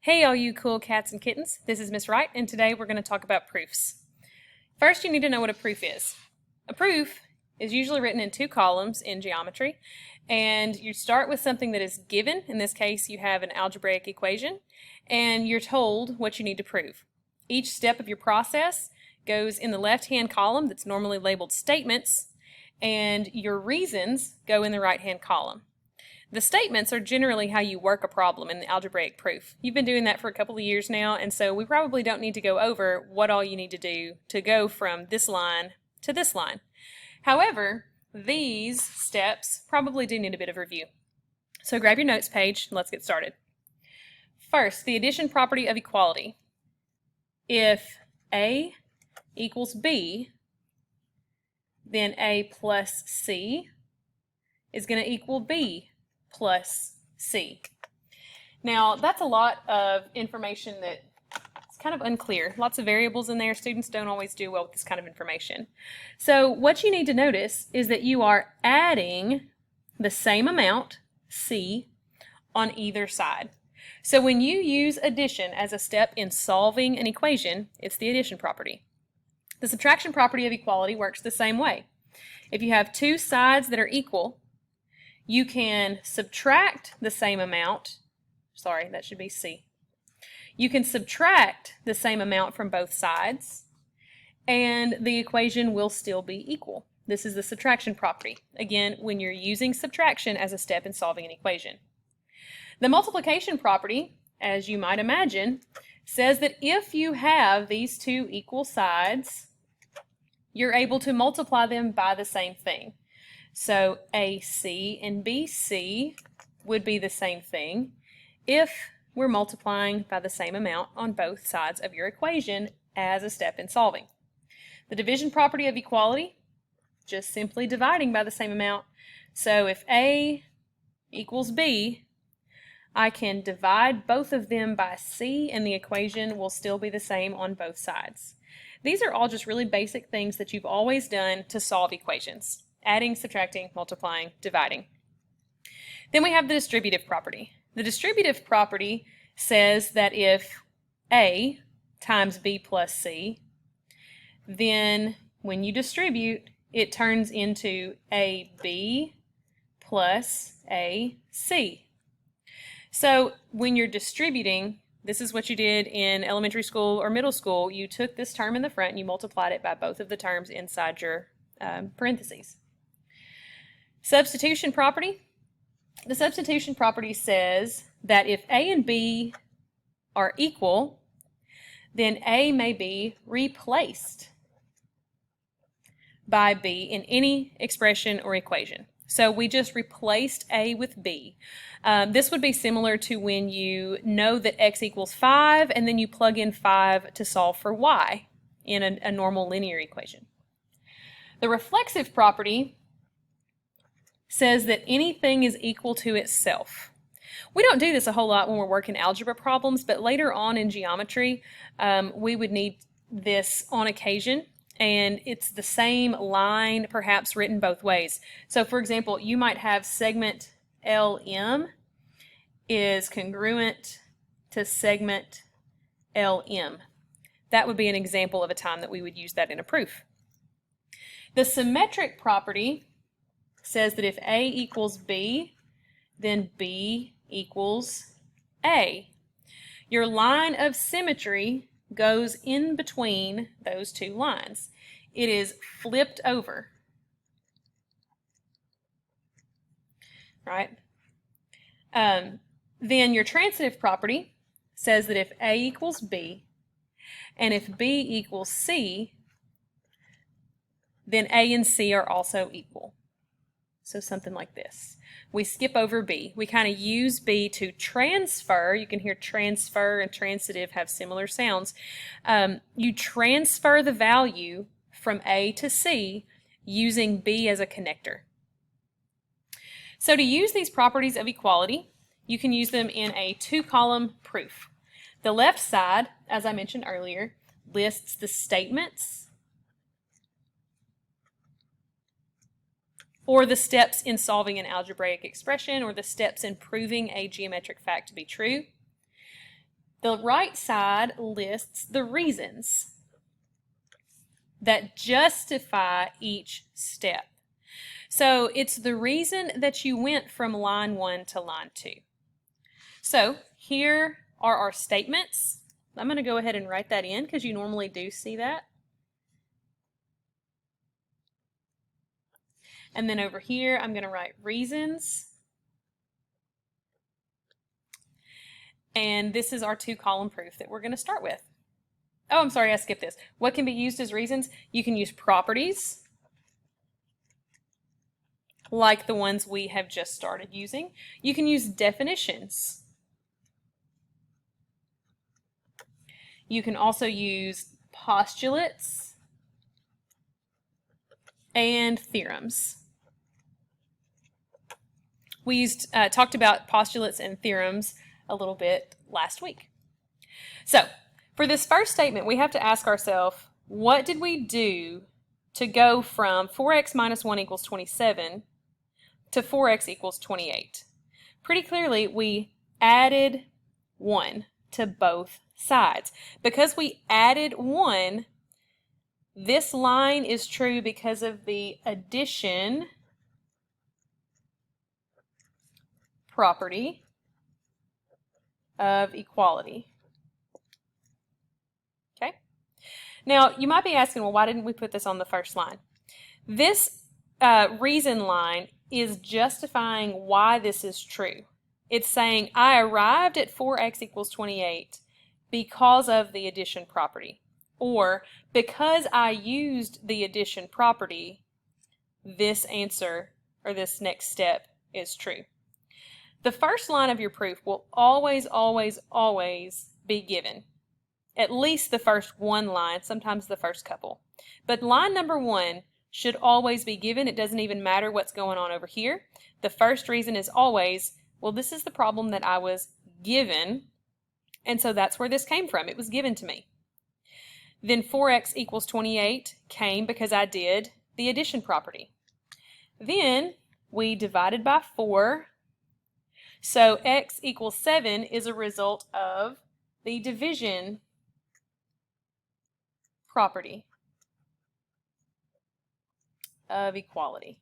Hey all you cool cats and kittens, this is Miss Wright and today we're going to talk about proofs. First you need to know what a proof is. A proof is usually written in two columns in geometry and you start with something that is given. In this case you have an algebraic equation and you're told what you need to prove. Each step of your process goes in the left hand column that's normally labeled statements and your reasons go in the right hand column. The statements are generally how you work a problem in the algebraic proof. You've been doing that for a couple of years now, and so we probably don't need to go over what all you need to do to go from this line to this line. However, these steps probably do need a bit of review. So grab your notes page and let's get started. First, the addition property of equality. If A equals B, then A plus C is going to equal B plus C. Now that's a lot of information that it's kind of unclear. Lots of variables in there. Students don't always do well with this kind of information. So what you need to notice is that you are adding the same amount, C, on either side. So when you use addition as a step in solving an equation, it's the addition property. The subtraction property of equality works the same way. If you have two sides that are equal, you can subtract the same amount, sorry, that should be C. You can subtract the same amount from both sides, and the equation will still be equal. This is the subtraction property, again, when you're using subtraction as a step in solving an equation. The multiplication property, as you might imagine, says that if you have these two equal sides, you're able to multiply them by the same thing. So AC and BC would be the same thing if we're multiplying by the same amount on both sides of your equation as a step in solving. The division property of equality, just simply dividing by the same amount. So if A equals B, I can divide both of them by C and the equation will still be the same on both sides. These are all just really basic things that you've always done to solve equations. Adding, subtracting, multiplying, dividing. Then we have the distributive property. The distributive property says that if A times B plus C, then when you distribute, it turns into AB plus AC. So when you're distributing, this is what you did in elementary school or middle school. You took this term in the front and you multiplied it by both of the terms inside your parentheses. Substitution property. The substitution property says that if A and B are equal, then A may be replaced by B in any expression or equation. So we just replaced A with B. This would be similar to when you know that x equals 5 and then you plug in 5 to solve for y in a normal linear equation. The reflexive property says that anything is equal to itself. We don't do this a whole lot when we're working algebra problems, but later on in geometry, we would need this on occasion, and it's the same line, perhaps written both ways. So for example, you might have segment LM is congruent to segment LM. That would be an example of a time that we would use that in a proof. The symmetric property says that if A equals B, then B equals A. Your line of symmetry goes in between those two lines. It is flipped over, right? Then your transitive property says that if A equals B and if B equals C, then A and C are also equal. So something like this. We skip over B. We kind of use B to transfer. You can hear transfer and transitive have similar sounds. You transfer the value from A to C using B as a connector. So to use these properties of equality, you can use them in a two-column proof. The left side, as I mentioned earlier, lists the statements or the steps in solving an algebraic expression, or the steps in proving a geometric fact to be true. The right side lists the reasons that justify each step. So it's the reason that you went from line 1 to line 2. So here are our statements. I'm going to go ahead and write that in because you normally do see that. And then over here, I'm going to write reasons. And this is our 2-column proof that we're going to start with. Oh, I'm sorry, I skipped this. What can be used as reasons? You can use properties, like the ones we have just started using. You can use definitions. You can also use postulates and theorems. We talked about postulates and theorems a little bit last week. So, for this first statement, we have to ask ourselves, what did we do to go from 4x minus 1 equals 27 to 4x equals 28? Pretty clearly, we added 1 to both sides. Because we added 1, this line is true because of the addition property of equality. Okay? Now, you might be asking, well, why didn't we put this on the first line? This reason line is justifying why this is true. It's saying, I arrived at 4x equals 28 because of the addition property. Or, because I used the addition property, this answer, or this next step, is true. The first line of your proof will always, always, always be given. At least the first one line, sometimes the first couple. But line number 1 should always be given. It doesn't even matter what's going on over here. The first reason is always, well, this is the problem that I was given, and so that's where this came from. It was given to me. Then 4x equals 28 came because I did the addition property. Then we divided by 4. So x equals 7 is a result of the division property of equality.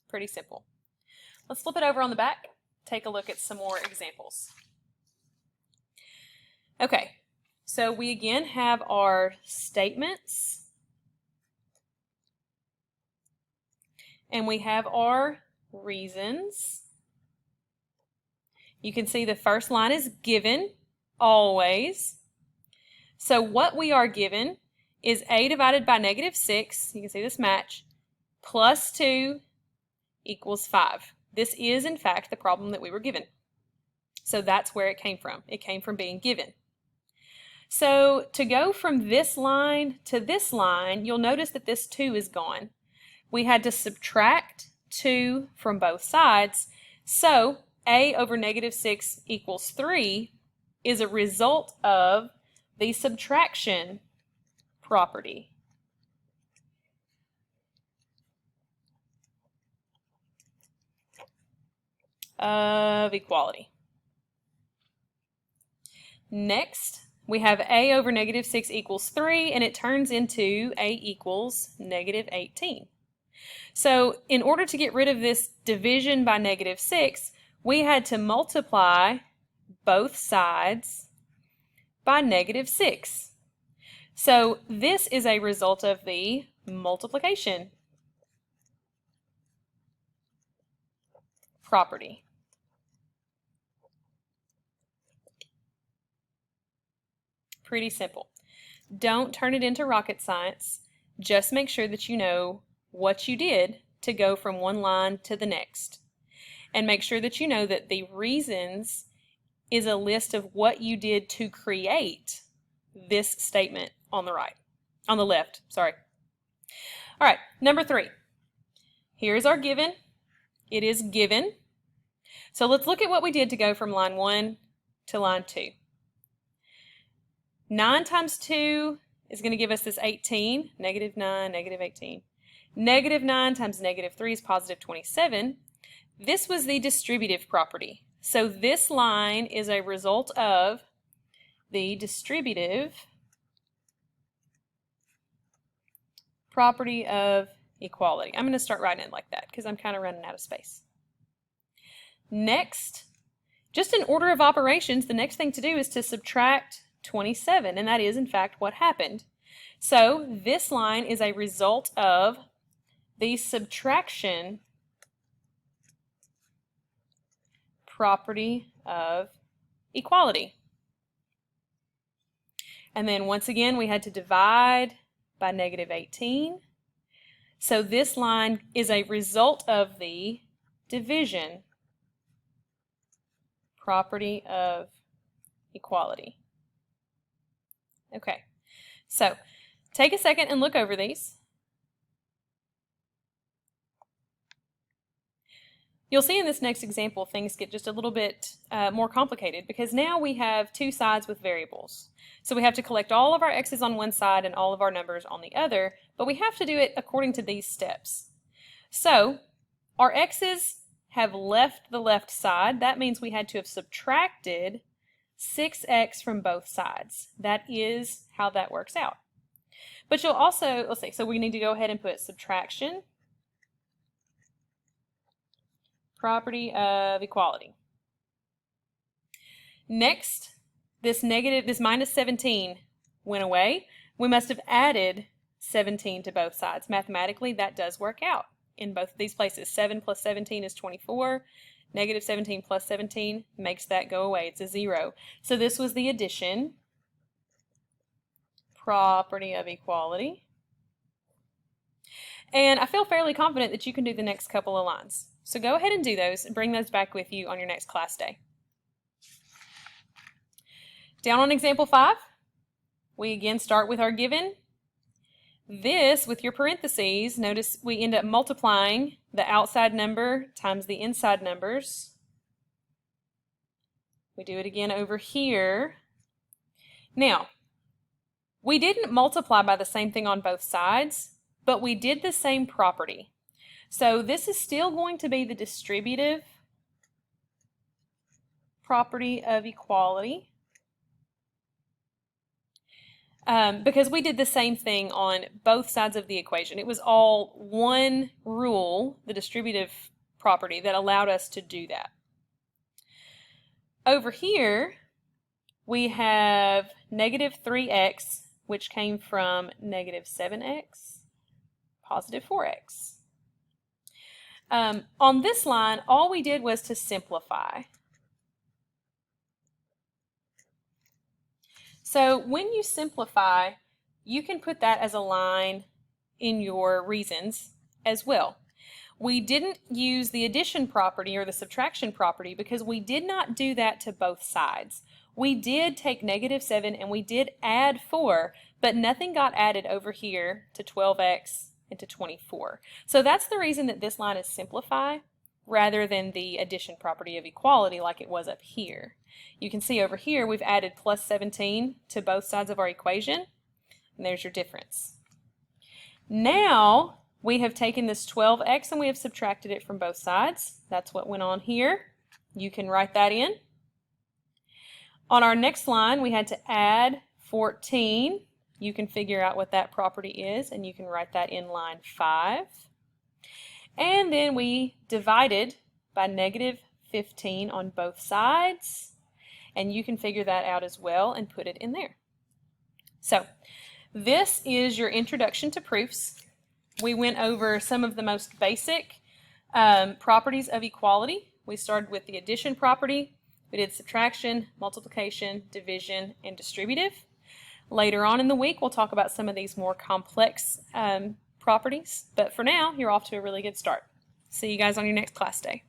Pretty simple. Let's flip it over on the back, take a look at some more examples. Okay, so we again have our statements, and we have our reasons. You can see the first line is given, always. So what we are given is a divided by negative 6, you can see this match, plus 2 equals 5. This is, in fact, the problem that we were given. So that's where it came from. It came from being given. So to go from this line to this line, you'll notice that this 2 is gone. We had to subtract 2 from both sides. So a over negative 6 equals 3 is a result of the subtraction property. Of equality. Next, we have a over negative 6 equals 3, and it turns into a equals negative 18. So in order to get rid of this division by negative 6, we had to multiply both sides by negative 6. So this is a result of the multiplication property. Pretty simple. Don't turn it into rocket science. Just make sure that you know what you did to go from one line to the next. And make sure that you know that the reasons is a list of what you did to create this statement on the left, sorry. All right, number 3. Here's our given. It is given. So let's look at what we did to go from line 1 to line 2. 9 times 2 is going to give us this 18, negative 9, negative 18. Negative 9 times negative 3 is positive 27. This was the distributive property. So this line is a result of the distributive property of equality. I'm going to start writing it like that because I'm kind of running out of space. Next, just in order of operations, the next thing to do is to subtract 27, and that is in fact what happened. So this line is a result of the subtraction property of equality. And then once again we had to divide by negative 18. So this line is a result of the division property of equality. Okay, so take a second and look over these. You'll see in this next example things get just a little bit more complicated because now we have two sides with variables. So we have to collect all of our x's on one side and all of our numbers on the other, but we have to do it according to these steps. So our x's have left the left side. That means we had to have subtracted 6x from both sides. That is how that works out. But you'll also, let's see, so we need to go ahead and put subtraction property of equality. Next, this minus 17 went away. We must have added 17 to both sides. Mathematically, that does work out in both of these places. 7 plus 17 is 24. Negative 17 plus 17 makes that go away. It's a 0. So this was the addition property of equality. And I feel fairly confident that you can do the next couple of lines. So go ahead and do those and bring those back with you on your next class day. Down on example 5, we again start with our given. This, with your parentheses, notice we end up multiplying the outside number times the inside numbers. We do it again over here. Now, we didn't multiply by the same thing on both sides, but we did the same property. So this is still going to be the distributive property of equality because we did the same thing on both sides of the equation. It was all one rule, the distributive property, that allowed us to do that. Over here, we have negative 3x, which came from negative 7x, positive 4x. On this line, all we did was to simplify. So when you simplify, you can put that as a line in your reasons as well. We didn't use the addition property or the subtraction property because we did not do that to both sides. We did take negative 7 and we did add 4, but nothing got added over here to 12x and to 24. So that's the reason that this line is simplify rather than the addition property of equality like it was up here. You can see over here we've added plus 17 to both sides of our equation, and there's your difference. Now we have taken this 12x and we have subtracted it from both sides. That's what went on here. You can write that in. On our next line, we had to add 14. You can figure out what that property is, and you can write that in line 5. And then we divided by negative 15 on both sides, and you can figure that out as well and put it in there. So this is your introduction to proofs. We went over some of the most basic properties of equality. We started with the addition property. We did subtraction, multiplication, division, and distributive. Later on in the week, we'll talk about some of these more complex properties. But for now, you're off to a really good start. See you guys on your next class day.